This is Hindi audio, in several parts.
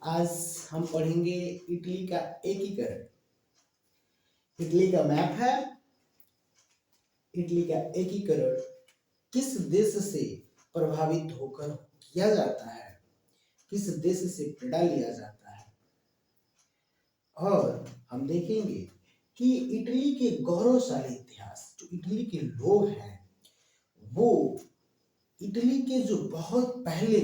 आज हम पढ़ेंगे इटली का एकीकरण। इटली का मैप है। इटली का एकीकरण किस देश से प्रभावित होकर किया जाता है, किस देश से प्रेरणा लिया जाता है, और हम देखेंगे कि इटली के गौरवशाली इतिहास, जो इटली के लोग हैं, वो इटली के जो बहुत पहले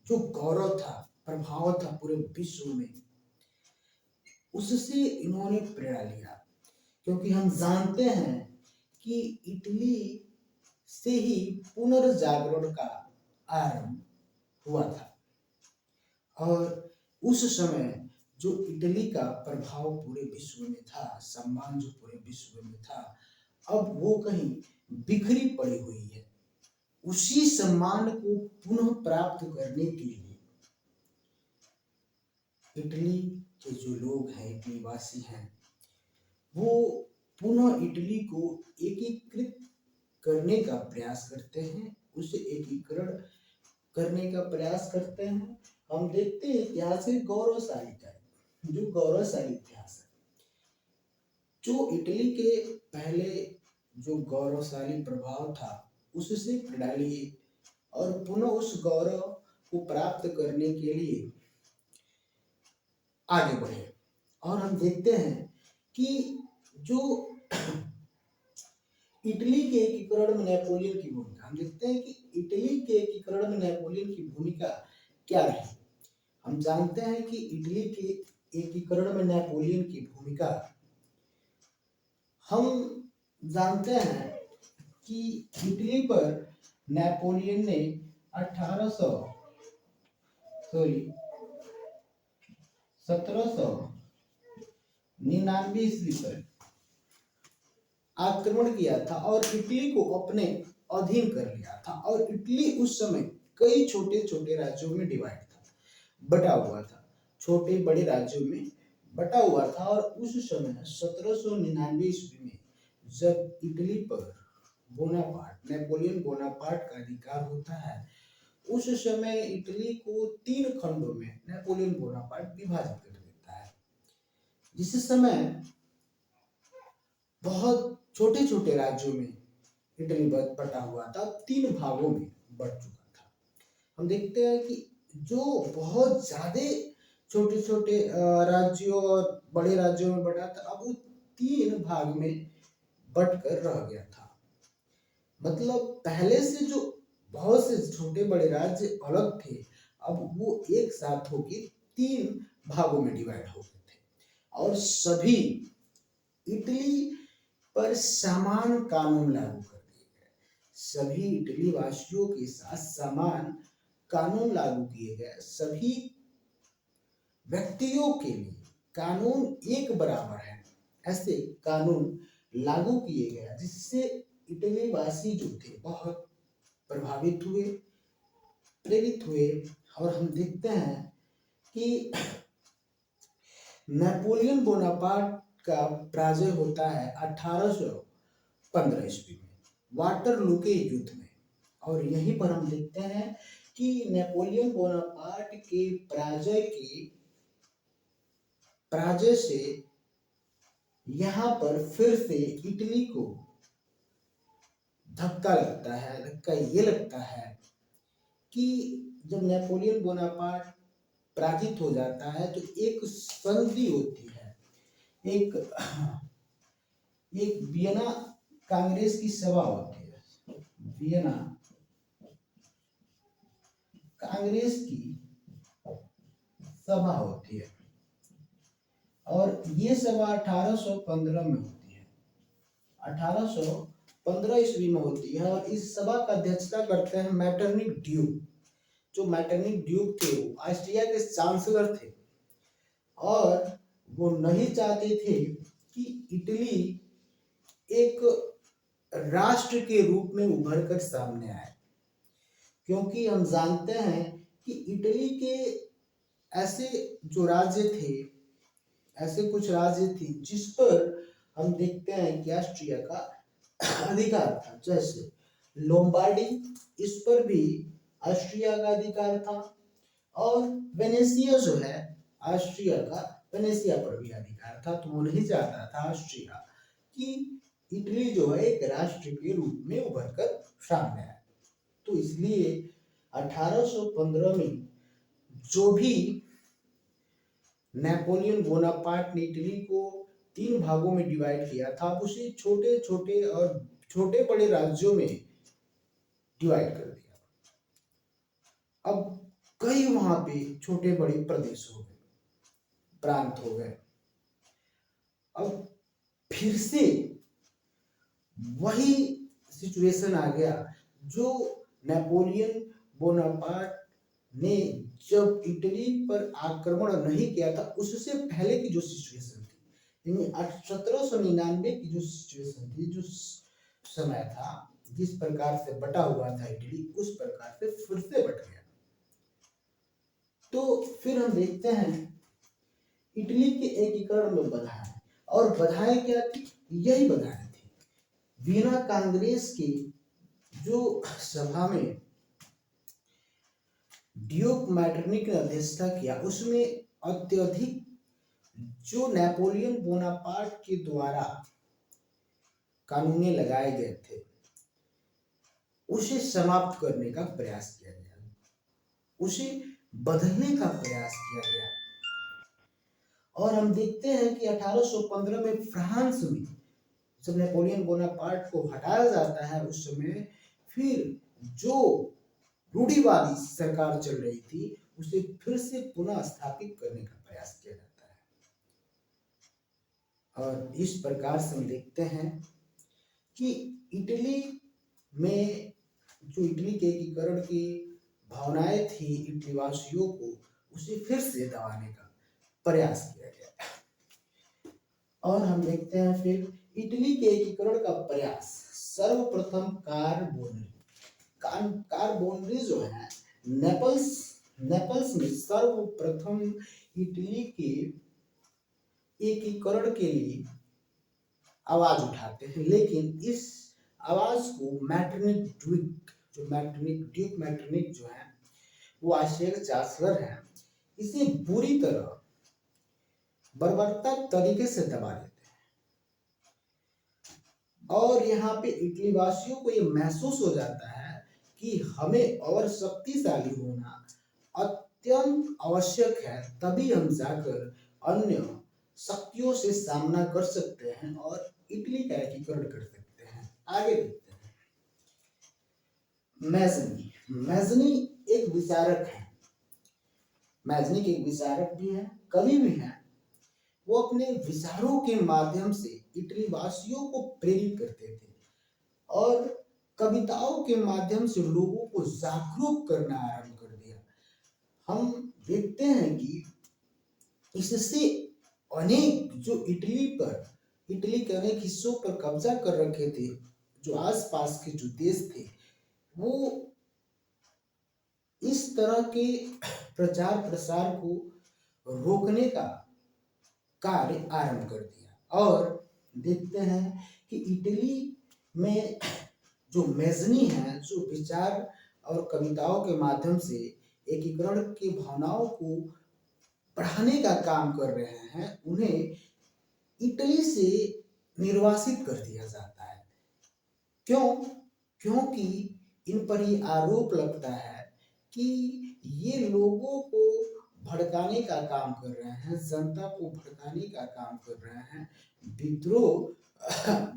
जो गौरव था, प्रभाव था पूरे विश्व में, उससे इन्होंने प्रेरणा लिया। क्योंकि हम जानते हैं कि इटली से ही पुनर्जागरण का आरंभ हुआ था, और उस समय जो इटली का प्रभाव पूरे विश्व में था, सम्मान जो पूरे विश्व में था, अब वो कहीं बिखरी पड़ी हुई है। उसी सम्मान को पुनः प्राप्त करने के लिए इटली के जो लोग हैं, इटली वासी हैं, वो पुनः इटली को एकीकृत करने का प्रयास करते हैं, उसे एकीकरण करने का प्रयास करते हैं। हम देखते हैं इतिहास के गौरवशाली का जो गौरवशाली इतिहास है, जो इटली के पहले जो गौरवशाली प्रभाव था, उससे प्रेरणा लिए और पुनः उस गौरव को प्राप्त करने के लिए आगे बढ़े। और हम देखते हैं कि जो इटली के एकीकरण में नेपोलियन की भूमिका, हम देखते हैं कि इटली के एकीकरण में नेपोलियन की भूमिका क्या रही। हम जानते हैं कि इटली के एकीकरण में नेपोलियन की भूमिका, हम जानते हैं कि इटली पर नेपोलियन ने 1799 ईस्वी पर आक्रमण किया था और इटली को अपने अधीन कर लिया था। और इटली उस समय कई छोटे छोटे राज्यों में डिवाइड था, बटा हुआ था, छोटे बड़े राज्यों में बटा हुआ था। और उस समय 1799 ईस्वी में जब इटली पर बोनापार्ट, नेपोलियन बोनापार्ट का अधिकार होता है, उस समय इटली को 3 खंडों में नेपोलियन बोनापार्ट विभाजित कर देता है। जिस समय बहुत छोटे छोटे राज्यों में इटली बटा हुआ था, 3 भागों में बढ़ चुका था। हम देखते हैं कि जो बहुत ज्यादा छोटे छोटे राज्यों और बड़े राज्यों में बटा था, अब वो 3 भाग में बट कर रह गया था। मतलब पहले से जो बहुत से छोटे बड़े राज्य अलग थे, अब वो एक साथ होकर 3 भागों में डिवाइड हो गए थे। और सभी इटली पर समान कानून लागू कर दिए गए। सभी इटली वासियों के साथ समान कानून लागू किए गए। सभी व्यक्तियों के लिए कानून एक बराबर है, ऐसे कानून लागू किए गए, जिससे इटली वासी जो थे बहुत प्रभावित हुए, प्रेरित हुए। और हम देखते हैं कि नेपोलियन बोनापार्ट का पराजय होता है 1815 ईस्वी में वाटरलू के युद्ध में। और यहीं पर हम देखते हैं कि नेपोलियन बोनापार्ट के पराजय से यहाँ पर फिर से इटली को धक्का लगता है। धक्का ये लगता है कि जब नेपोलियन बोनापार्ट पराजित हो जाता है तो एक संधि होती है, एक वियना कांग्रेस की सभा होती है, वियना कांग्रेस की सभा होती है। और ये सभा 1815 में होती है, 1815 ईस्वी में होती है। और इस सभा का अध्यक्षता करते हैं मैटरनिक ड्यूक। जो मैटरनिक ड्यूक थे वो ऑस्ट्रिया के चांसलर थे, और वो नहीं चाहते थे कि इटली एक राष्ट्र के रूप में उभर कर सामने आए। क्योंकि हम जानते हैं कि इटली के ऐसे जो राज्य थे, ऐसे कुछ राज्य थे जिस पर हम देखते हैं कि ऑस्ट्रिया का अधिकार था। जैसे लोम्बार्डी, इस पर भी ऑस्ट्रिया का अधिकार था। और वेनेसिया जो है ऑस्ट्रिया का, वेनेसिया पर भी अधिकार था, तो वो नहीं चाहता था ऑस्ट्रिया कि इटली जो है एक राष्ट्र के रूप में उभर कर सामने आए। तो इसलिए 1815 में जो भी नेपोलियन बोनापार्ट ने इटली को 3 भागों में डिवाइड किया था, उसे छोटे छोटे और छोटे बड़े राज्यों में डिवाइड कर दिया। अब कई वहां पे छोटे बड़े प्रदेश हो गए, प्रांत हो गए। अब फिर से वही सिचुएशन आ गया जो नेपोलियन बोनापार्ट ने जब इटली पर आक्रमण नहीं किया था उससे पहले की जो सिचुएशन थी, यानी 1799 की जो सिचुएशन थी, जो समय था, जिस प्रकार से बटा हुआ था इटली, उस प्रकार से फिर से बट गया। तो फिर हम देखते हैं इटली के एकीकरण में बाधाएं, और बाधाएं क्या थी? यही बाधाएं थी। वियना कांग्रेस की जो सभा में ड्यूक मैटरनिक ने अध्यक्षता किया, उसमें अत्यधिक जो नेपोलियन बोनापार्ट के द्वारा कानून लगाए गए थे उसे समाप्त करने का प्रयास किया गया, उसे बदलने का प्रयास किया गया। और हम देखते हैं कि 1815 में फ्रांस में जब नेपोलियन बोनापार्ट को हटाया जाता है, उस समय फिर जो रूढ़िवादी सरकार चल रही थी उसे फिर से पुनः स्थापित करने का प्रयास किया जाता है। और इस प्रकार से हम देखते हैं कि इटली में जो इटली के एकीकरण की भावनाएं थी इटली वासियों को, उसे फिर से दबाने का प्रयास किया गया। और हम देखते हैं फिर इटली के एकीकरण का प्रयास सर्वप्रथम कार्बोनरी जो है नेपल्स में सर्वप्रथम इटली के एकीकरण के लिए आवाज उठाते हैं, लेकिन इस आवाज को ड्यूक मैटरनिक जो है वो आश्चर्य चांसलर है, इसे बुरी तरह बर्बरता तरीके से दबा देते हैं। और यहाँ पे इटली वासियों को ये महसूस हो जाता है कि हमें और शक्तिशाली होना अत्यंत आवश्यक है, तभी हम जाकर अन्य शक्तियों से सामना कर सकते हैं और इटली का एकीकरण कर सकते हैं। आगे देखते हैं। मैजनी एक विचारक है, मैजनी एक विचारक भी है, कवि भी है। वो अपने विचारों के माध्यम से इटली वासियों को प्रेरित करते थे और कविताओं के माध्यम से लोगों को जागरूक करना आरंभ कर दिया। हम देखते हैं कि इससे अनेक जो इटली के अनेक हिस्सों पर कब्जा कर रखे थे, जो आसपास के जो देश थे, वो इस तरह के प्रचार प्रसार को रोकने का कार्य आरंभ कर दिया। और देखते हैं कि इटली में जो मैजनी है, जो विचार और कविताओं के माध्यम से एकीकरण की भावनाओं को बढ़ाने का काम कर रहे हैं, उन्हें इटली से निर्वासित कर दिया जाता है। क्यों? क्योंकि इन पर ये आरोप लगता है कि ये लोगों को भड़काने का काम कर रहे हैं, जनता को भड़काने का काम कर रहे हैं, विद्रोह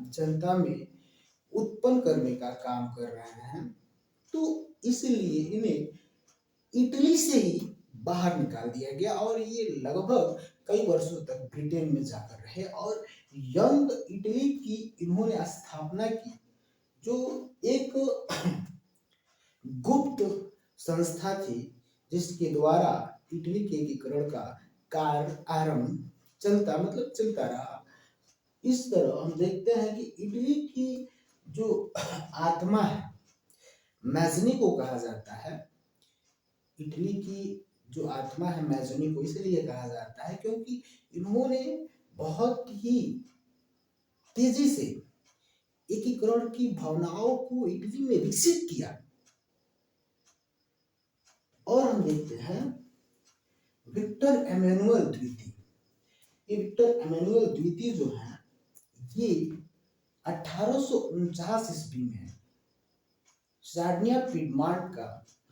जनता में उत्पन्न करने का काम कर रहे हैं। तो इसलिए इन्हें इटली से ही बाहर निकाल दिया गया और ये लगभग कई वर्षों तक ब्रिटेन में जाकर रहे और यंग इटली की इन्होंने स्थापना की, जो एक गुप्त संस्था थी जिसके द्वारा इटली के एकीकरण का कार्य आरंभ चलता रहा। इस तरह हम देखते हैं कि इटली की जो आत्मा है, मैजनी को कहा जाता है। इटली की जो आत्मा है मैजनी को इसलिए कहा जाता है क्योंकि इन्होंने बहुत ही तेजी से एकीकरण की भावनाओं को इटली में विकसित किया। और हम देखते हैं विक्टर एमेनुअल द्वितीय, ये विक्टर एमेनुअल द्वितीय जो है ये 1849 ईस्वी में सार्डिनिया पिडमांट का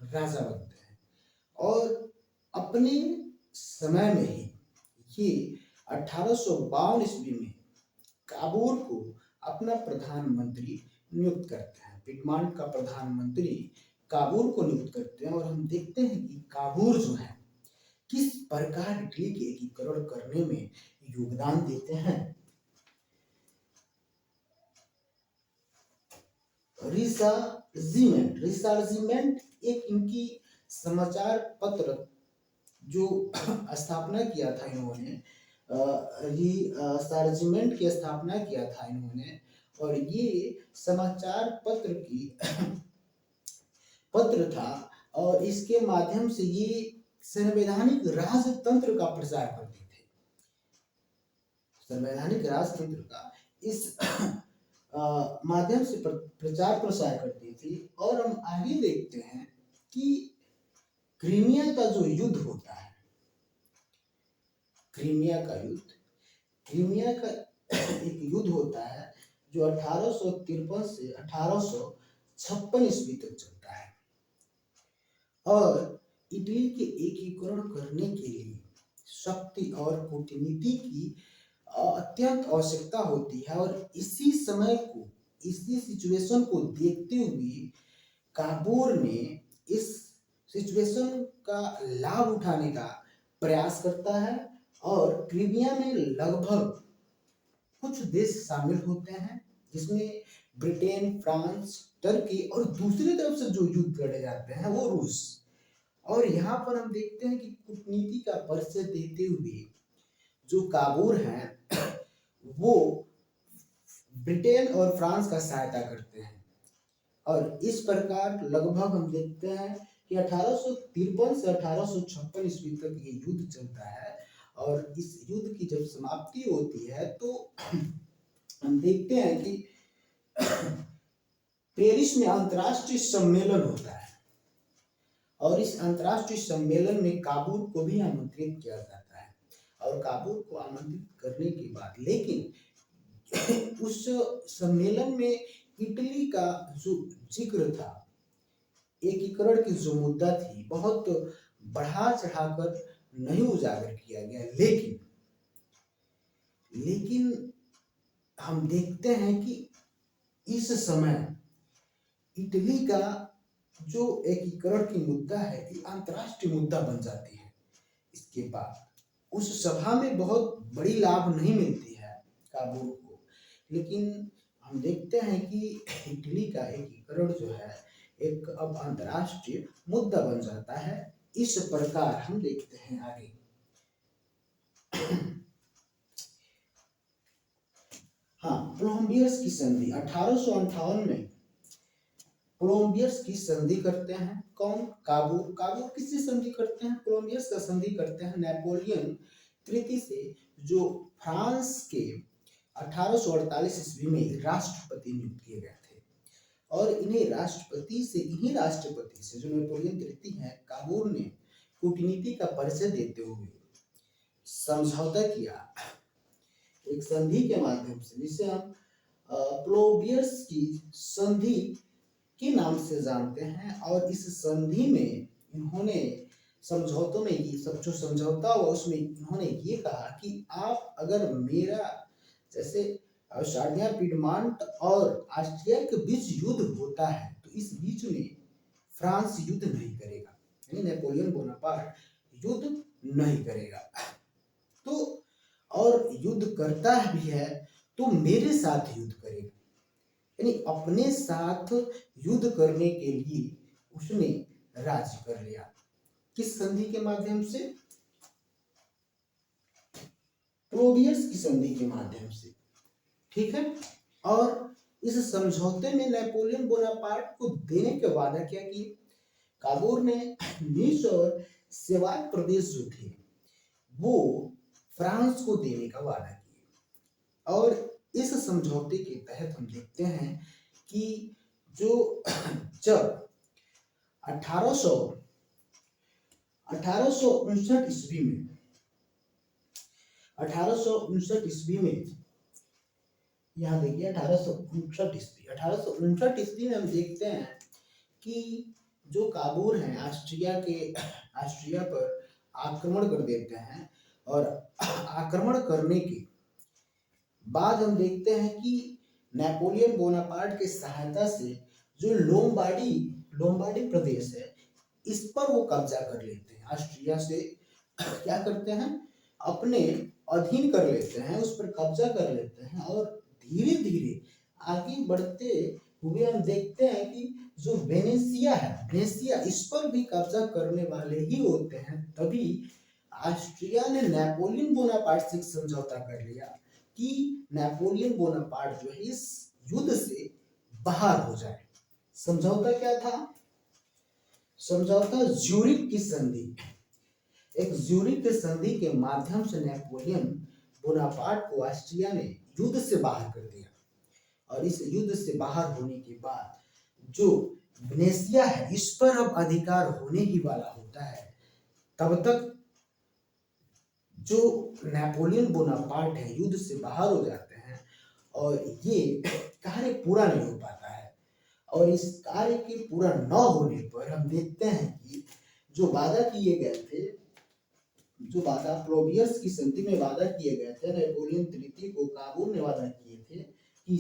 राजा बनते हैं और अपने समय में ही ये 1852 ईस्वी में काबूल को अपना प्रधानमंत्री नियुक्त करते हैं। पिडमांट का प्रधानमंत्री काबूल को नियुक्त करते हैं और हम देखते हैं कि काबूल जो है किस प्रकार इटली के एकीकरण करने में योगदान देते हैं। रिसार्जिमेंट एक इनकी समाचार पत्र जो स्थापना किया था इन्होंने, रिसार्जिमेंट की स्थापना किया था इन्होंने और ये समाचार पत्र की पत्र था और इसके माध्यम से ये संवैधानिक राजतंत्र का प्रचार करते थे। संवैधानिक राजतंत्र का इस माध्यम से प्रचार प्रसार करती थी। और हम आगे देखते हैं कि क्रीमिया का जो युद्ध होता है, क्रीमिया का एक युद्ध होता है जो 1853 से 1856 ईस्वी तक चलता है और इटली के एकीकरण करने के लिए शक्ति और कूटनीति की अत्यंत आवश्यकता होती है। और इसी समय को, इसी सिचुएशन को देखते हुए काबूल ने इस सिचुएशन का लाभ उठाने का प्रयास करता है और क्रीमिया में लगभग कुछ देश शामिल होते हैं जिसमें ब्रिटेन, फ्रांस, टर्की और दूसरी तरफ से जो युद्ध लड़े जाते हैं वो रूस। और यहाँ पर हम देखते हैं कि कूटनीति का परिचय देते हुए जो काबूल हैं वो ब्रिटेन और फ्रांस का सहायता करते हैं और इस प्रकार लगभग हम देखते हैं कि 1853 से 1856 ईस्वी तक ये युद्ध चलता है। और इस युद्ध की जब समाप्ति होती है तो हम देखते हैं कि पेरिस में अंतर्राष्ट्रीय सम्मेलन होता है और इस अंतर्राष्ट्रीय सम्मेलन में काबूल को भी आमंत्रित किया जाता है। और काबूल को आमंत्रित करने के बाद लेकिन उस सम्मेलन में इटली का जो जिक्र था, एकीकरण की जो मुद्दा थी, बहुत बढ़ा चढ़ाकर नहीं उजागर किया गया। लेकिन हम देखते हैं कि इस समय इटली का जो एकीकरण की मुद्दा है ये अंतर्राष्ट्रीय मुद्दा बन जाती है। इसके बाद उस सभा में बहुत बड़ी लाभ नहीं मिलती है काबूल को, लेकिन हम देखते हैं कि इटली का एकीकरण जो है एक अब अंतर्राष्ट्रीय मुद्दा बन जाता है। इस प्रकार हम देखते हैं आगे। हाँ, कोलंबियस की संधि 1858 में कोलंबियस की संधि करते हैं। कौन? काबूल। काबूल किससे संधि करते हैं? कोलंबियस का संधि करते हैं नेपोलियन तृतीय से, जो फ्रांस के 1848 ईस्वी में राष्ट्रपति नियुक्त किए गए थे। और इन्हीं राष्ट्रपति से जो नेपोलियन तृतीय है, काबूल ने कूटनीति का परिचय देते हुए समझौता किया एक संधि के माध्यम से, जिसे हम कोलंबियस की संधि के नाम से जानते हैं। और इस संधि में इन्होंने समझौतों में ये सब जो समझौता हुआ उसमें इन्होंने ये कहा कि आप अगर मेरा, जैसे सार्डिनिया, पिडमांट और ऑस्ट्रिया के बीच युद्ध होता है तो इस बीच में फ्रांस युद्ध नहीं करेगा, यानी नेपोलियन बोनापार्ट युद्ध नहीं करेगा। तो और युद्ध करता भी है तो मेरे साथ युद्ध करेगा, यानी अपने साथ युद्ध करने के लिए उसने राजी कर लिया। किस संधि के माध्यम से? कोलंबियस की संधि के माध्यम से, ठीक है। और इस समझौते में नेपोलियन बोनापार्ट को देने के वादा किया कि काबूल ने नीस और सेवाल प्रदेश जो थे वो फ्रांस को देने का वादा किया। और इस समझौते के तहत हम देखते हैं कि जब 1859 ईस्वी में 1859 ईस्वी में, यहाँ देखिए 1859 ईस्वी में हम देखते हैं कि जो काबूल है ऑस्ट्रिया पर आक्रमण कर देते हैं, और आक्रमण करने के बाद हम देखते हैं कि नेपोलियन बोनापार्ट की सहायता से जो लोम्बार्डी प्रदेश है, इस पर वो कब्जा कर लेते हैं। ऑस्ट्रिया से क्या करते हैं, अपने अधीन कर लेते हैं, उस पर कब्जा कर लेते हैं, और धीरे धीरे आगे बढ़ते हुए हम देखते हैं कि जो वेनेशिया इस पर भी कब्जा करने वाले ही होते हैं। तभी ऑस्ट्रिया ने नेपोलियन बोनापार्ट से समझौता कर लिया कि नेपोलियन बोनापार्ट जो है इस युद्ध से बाहर हो जाए। समझौता क्या था? समझौता ज्यूरिख की संधि। एक ज्यूरिख की संधि के माध्यम से नेपोलियन बोनापार्ट को ऑस्ट्रिया ने युद्ध से बाहर कर दिया, और इस युद्ध से बाहर होने के बाद जो वेनेशिया है, इस पर अब अधिकार होने ही वाला होता है। तब तक जो नेपोलियन बोनापार्ट है युद्ध से बाहर हो जाते हैं, और ये कार्य पूरा नहीं हो पाता है। और इस कार्य के पूरा न होने पर हम देखते हैं कि जो वादा किए गए थे, जो वादा प्लोबियस की संधि में वादा किए गए थे, नेपोलियन तृतीय को काबूल ने वादा किए थे कि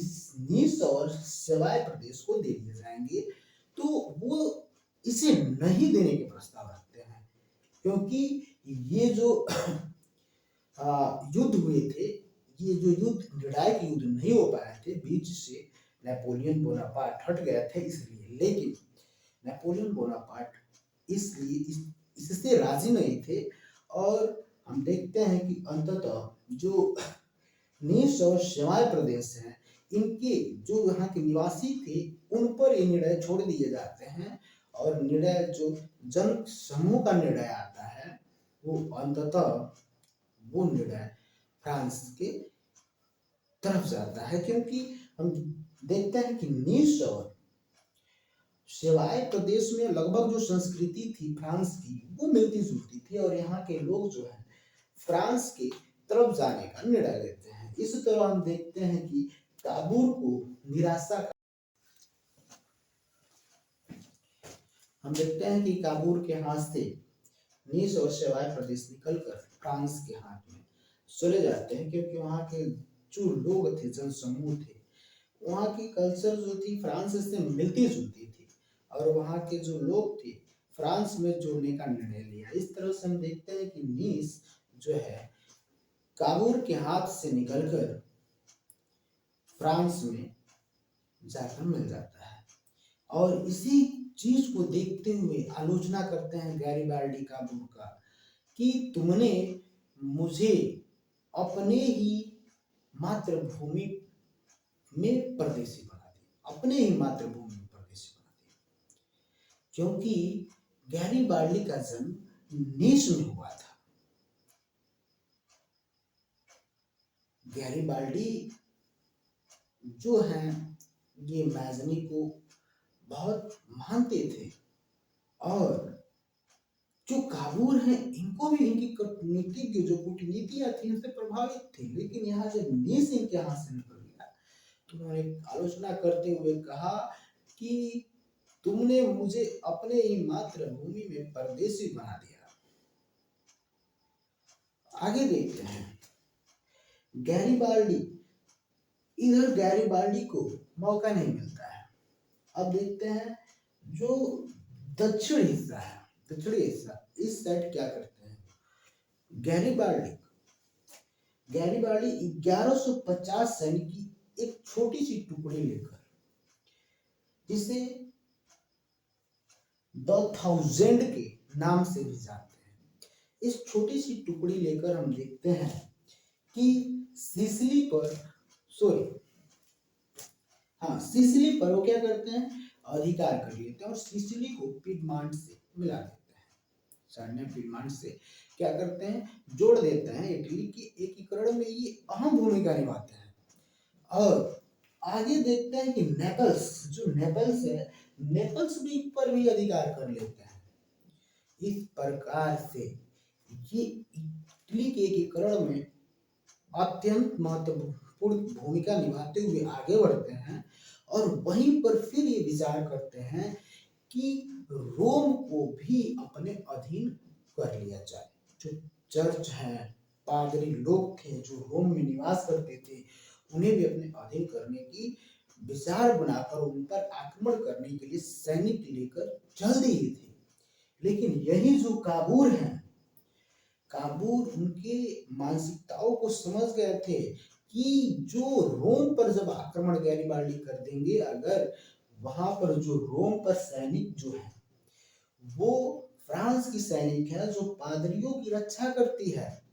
नीस और सेवाय प्रदेश को दे दिए जाएंगे, तो वो इसे नहीं देने के प्रस्ताव रखते हैं, क्योंकि ये जो युद्ध हुए थे, ये जो युद्ध निर्णायक युद्ध नहीं हो पाए थे, बीच से नेपोलियन बोनापार्ट हट गए थे इसलिए। लेकिन नेपोलियन बोनापार्ट इससे राजी नहीं थे, और हम देखते हैं कि अंततः जो नीस और सेवाय प्रदेश हैं, इनके जो यहाँ के निवासी थे उन पर ये निर्णय छोड़ दिए जाते हैं, और निर्णय जो जन समूह का निर्णय आता है, वो अंततः वो निर्णय फ्रांस के तरफ से आता है। क्योंकि हम देखते हैं कि नीस और सेवाय प्रदेश में लगभग जो संस्कृति थी फ्रांस की, वो मिलती जुलती थी, और यहाँ के लोग जो है फ्रांस के तरफ जाने का निर्णय लेते हैं। इस तरह हम देखते हैं कि काबूल को निराशा, हम देखते हैं कि काबूल के हाथ से नीस और सेवाय प्रदेश निकलकर फ्रांस के हाथ में चले जाते हैं, क्योंकि वहाँ के जो लोग थे, जनसमूह थे, वहाँ की कल्चर जो थी फ्रांस से मिलती जुलती थी, और वहाँ के जो लोग थे फ्रांस में जोड़ने का निर्णय लिया। इस तरह से हम देखते हैं कि नीस जो है काबूल के हाथ से निकलकर फ्रांस में जाकर मिल जाता है। और इसी चीज को देखते हुए आलोचना करते हैं गैरिबाल्डी काबूल का, कि तुमने मुझे अपने ही मातृभूमि में परदेशी बना दिया, अपने ही मातृभूमि में परदेशी बना दिया, क्योंकि गैरिबाल्डी का जन्म नीस में हुआ था। गैरिबाल्डी जो हैं ये मैजनी को बहुत मानते थे, और जो काबूल हैं इनको भी इनकी कूटनीति की जो कूटनीतियां थी उनसे प्रभावित थे। लेकिन यहाँ जब नीस इनके हाथ से निकल गया तो उन्होंने आलोचना करते हुए कहा कि तुमने मुझे अपने ही मातृभूमि में परदेशी बना दिया। आगे देखते हैं गैरिबाल्डी, इधर गैरिबाल्डी को मौका नहीं मिलता है। अब देखते हैं जो दक्षिण हिस्सा है, दक्षिणी हिस्सा, इस साइड क्या करते हैं गैरिबाल्डी 1150 सैनिक की एक छोटी सी टुकड़ी लेकर, जिसे द थाउजेंड के नाम से भी जानते हैं, इस छोटी सी टुकड़ी लेकर हम देखते हैं कि सिसिली पर वो क्या करते हैं, अधिकार कर लेते हैं, और सिसिली को पिडमांट से मिला देते हैं। सैन्य पिडमांट से क्या करते हैं, जोड़ देते हैं। इटली के एकीकरण में ये अहम भूमिका निभाते हैं। और आगे देखते हैं कि नेपल्स, जो नेपल्स है, नेपल्स भी पर भी अधिकार कर लेते हैं। इस प्रकार से ये इटली के एकीकरण में अत्यंत महत्वपूर्ण भूमिका निभाते हुए आगे बढ़ते हैं और वहीं पर फिर ये विचार करते हैं कि रोम को भी अपने अधीन कर लिया जाए। जो चर्च है, पादरी लोग थे जो रोम में निवास करते थे, उन्हें भी अपने अधीन करने की विचार बनाकर उन पर आक्रमण करने के लिए सैनिक लेकर चल दिए थे। लेकिन यही जो काबूर हैं, काबूल उनके मानसिकताओं को समझ गए थे कि जो रोम पर जब आक्रमण गैरिबाल्डी कर देंगे, अगर वहां पर जो रोम पर सैनिक जो है वो फ्रांस की सैनिक है जो पादरियों की रक्षा करती है,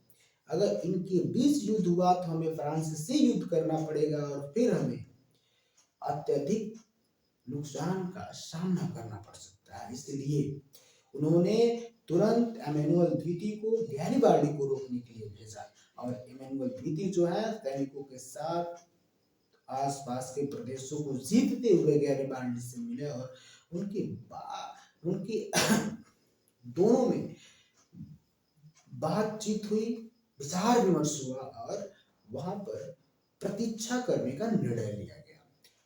अगर इनके बीच युद्ध हुआ तो हमें फ्रांस से युद्ध करना पड़ेगा और फिर हमें अत्यधिक नुकसान का सामना करना पड़ सकता है। इसलिए उन्होंने तुरंत एमेनुअल द्वितीय को गैरिबाल्डी को रोकने के लिए भेजा और एमेनुअल द्वितीय जो है सैनिकों के साथ आसपास के प्रदेशों को जीतते हुए गैरिबाल्डी से मिले और उनकी दोनों में बातचीत हुई, विचार विमर्श हुआ और वहां पर प्रतीक्षा करने का निर्णय लिया गया।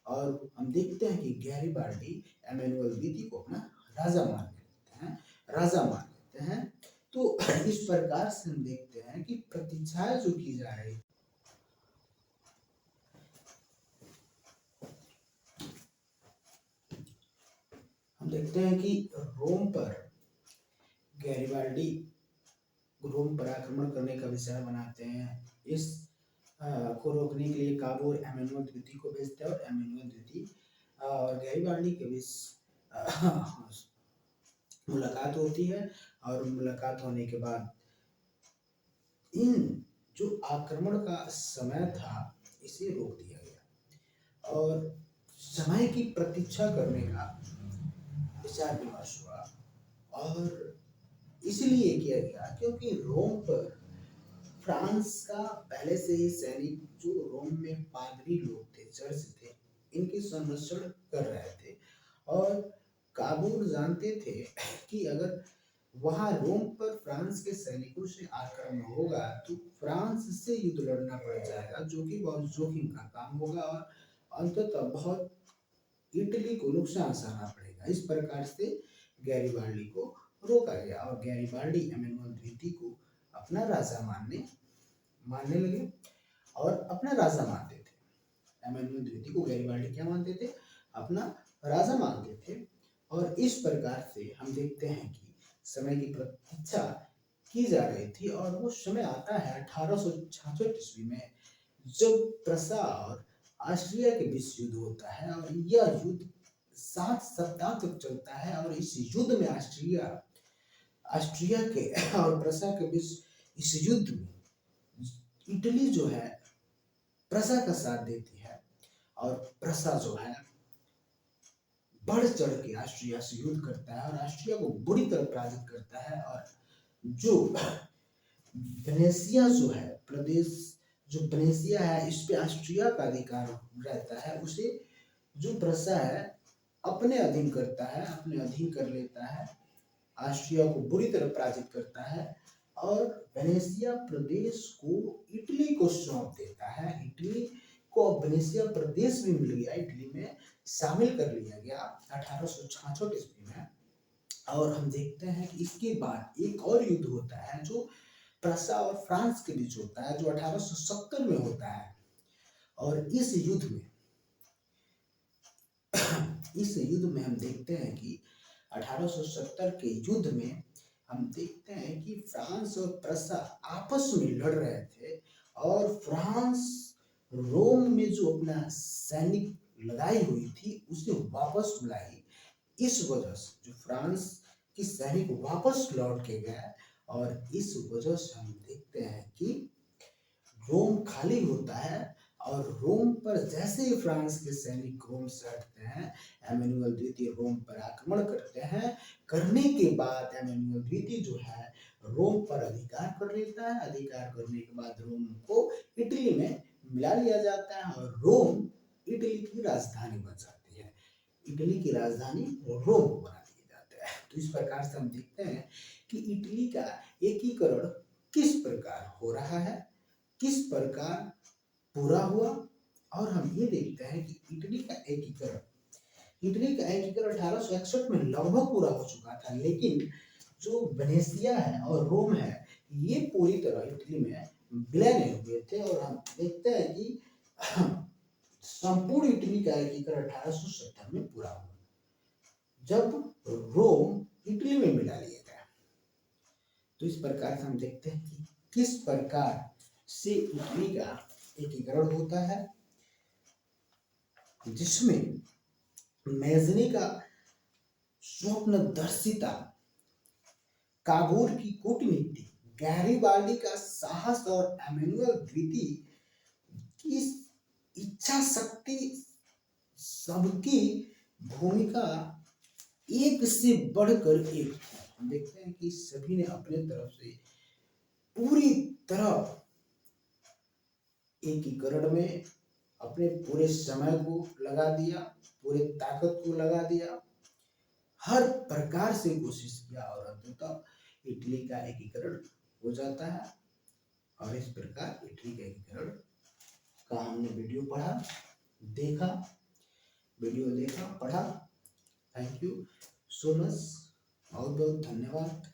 और हम देखते हैं कि गैरिबाल्डी एमेनुअल द्वितीय को अपना राजा मान लेते हैं। तो इस प्रकार से हम देखते हैं कि प्रतीक्षाएं जो की जा रही, हम देखते हैं कि गैरिबाल्डी रोम पर आक्रमण करने का विचार बनाते हैं। इस को रोकने के लिए काबूल एमेनुअल द्वितीय को भेजते हैं और एमेनुअल द्वितीय और गैरिबाल्डी के बीच मुलाकात होती है और मुलाकात होने के बाद इन जो आक्रमण का समय था इसे रोक दिया गया और समय की प्रतीक्षा करने का विचार विमर्श हुआ। और इसलिए किया गया क्योंकि रोम पर फ्रांस का पहले से ही सैनिक जो रोम में पादरी लोग थे, चर्च थे, इनकी संरक्षण कर रहे थे और काबूल जानते थे कि अगर वहां रोम पर फ्रांस के सैनिकों से आक्रमण होगा तो फ्रांस से युद्ध लड़ना पड़ जाएगा, जो कि बहुत जोखिम का काम होगा और अंततः बहुत इटली को नुकसान सहना पड़ेगा। इस प्रकार से गैरिबाल्डी को रोका गया और गैरिबाल्डी एमेनुअल द्वितीय को अपना राजा मानने लगे और अपना राजा मानते थे। एमेनुअल द्वितीय को गैरिबाल्डी क्या मानते थे? अपना राजा मानते थे। और इस प्रकार से हम देखते हैं कि समय की प्रतीक्षा की जा रही थी और वो समय आता है 1866 ईस्वी में, जब प्रसा और ऑस्ट्रिया के बीच युद्ध होता है और यह युद्ध 7 सप्ताह तक चलता है और इस युद्ध में ऑस्ट्रिया के और प्रसा के बीच इस युद्ध में इटली जो है प्रसा का साथ देती है और प्रसा जो है बढ़ चढ़ के ऑस्ट्रिया से युद्ध करता है और ऑस्ट्रिया को बुरी तरह पराजित करता है। और जो वेनेशिया जो है प्रदेश, जो वेनेशिया है, इस पे ऑस्ट्रिया का अधिकार रहता है, उसे जो प्रसा है अपने अधीन करता है, अपने अधीन कर लेता है, ऑस्ट्रिया को बुरी तरह पराजित करता है और वेनेशिया प्रदेश को इटली को सौंप देता है। इटली को वेनेशिया प्रदेश भी मिल गया, इटली में शामिल कर लिया गया 1866 ईस्वी में। और हम देखते हैं कि इसके बाद एक और युद्ध होता है जो प्रसा और फ्रांस के बीच होता है, जो 1870 में होता है। और इस युद्ध में हम देखते हैं कि 1870 के युद्ध में हम देखते हैं कि फ्रांस और प्रसा आपस में लड़ रहे थे और फ्रांस रोम में जो अपना सैनिक लगाई हुई थी उसे वापस बुलाई। इस वजह से जो फ्रांस की सैनिक वापस लौट के गए और इस वजह से हम देखते हैं कि रोम खाली होता है और रोम पर जैसे ही फ्रांस के सैनिक रोम से हटते हैं, एमेनुअल द्वितीय रोम पर आक्रमण करते हैं। करने के बाद एमेनुअल द्वितीय जो है रोम पर अधिकार कर लेता है। अधिकार करने के बाद रोम को इटली में मिला लिया जाता है और रोम इटली की राजधानी बन जाती है। इटली की राजधानी रोम बना दी जाती है। तो इस प्रकार से हम देखते हैं कि इटली का एकीकरण किस प्रकार हो रहा है, किस प्रकार पूरा हुआ। और हम ये देखते हैं कि इटली का एकीकरण 1861 में लगभग पूरा हो चुका था, लेकिन जो वेनेशिया है और रोम है ये पूरी तरह इटली में विलय नहीं हुए थे। और हम देखते हैं कि संपूर्ण इटली का एकीकरण 1870 में पूरा हुआ, जब रोम इटली में मिला लिया गया। तो इस प्रकार से हम देखते हैं कि किस प्रकार से इटली का एकीकरण होता है, जिसमें मैज़नी का स्वप्नदर्शिता, काबूल की कूटनीति, गैरिबाल्डी का साहस और एमेनुअल द्वितीय की इच्छा शक्ति, सबकी भूमिका एक से बढ़कर एक। हम देखते हैं कि सभी ने अपने तरफ से पूरी तरह एकीकरण में अपने पूरे समय को लगा दिया, पूरे ताकत को लगा दिया, हर प्रकार से कोशिश किया और अंततः इटली का एकीकरण हो जाता है। और इस प्रकार इटली का एकीकरण का हमने वीडियो देखा, पढ़ा। थैंक यू सो मच, बहुत बहुत धन्यवाद।